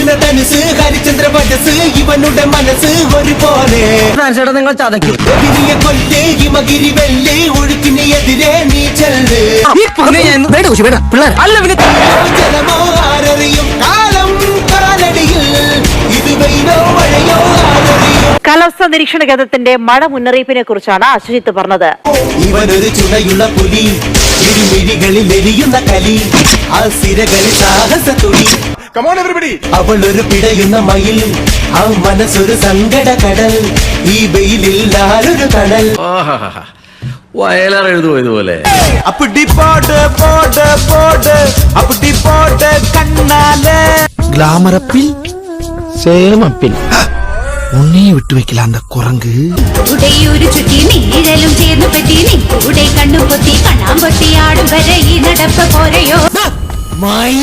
അർജുന ധനുസ് ഹരിചന്ദ്ര വധസ് ഇവനുടെ മനസ്സ് ഒരുപോലെ നിങ്ങൾ ചതയ്ക്കും കൊല്ലേ ഹിമഗിരി വെല്ലേ ഒഴുക്കിന് എതിരെ നീ ചെല്ല് ജലമോ ആരറിയും കാലം കാലടിയിൽ ഇത് വെയിലോ മഴയോ ആരറിയും. കാലാവസ്ഥാ നിരീക്ഷണ കേന്ദ്രത്തിന്റെ മഴ മുന്നറിയിപ്പിനെ കുറിച്ചാണ് അശ്വജിത്ത് പറഞ്ഞത്. ഇവനൊരു ചുണയുള്ള പുലി ഇരുമിഴികളിൽ എരിയുന്ന കലി ആ സിരകളിൽ സാഹസ തുടി അവളൊരു പിടയുന്ന മയിൽ ആ മനസ്സൊരു സങ്കട കടൽ ഈ വെയിലിൽ ആരൊരു കടൽ വയലാർ എഴുതുപോയതുപോലെ അപ്പടി പോട് പോട് പോട് അപ്പടി പോട് കണ്ണാല് ഗ്ലാമറപ്പിൽ സേമപ്പിൽ ഉണ്ണിയെ വിട്ടുവെക്കല அந்த குரங்கு ഉടയൂരു ചുറ്റി നീഴലും ചേർന്നു പറ്റി നിങ്ങളുടെ കണ്ണുപൊത്തി കണ്ണാമ്പൊത്തി ആടും വരെ ഈ നടപ്പ് പോരയോ മായി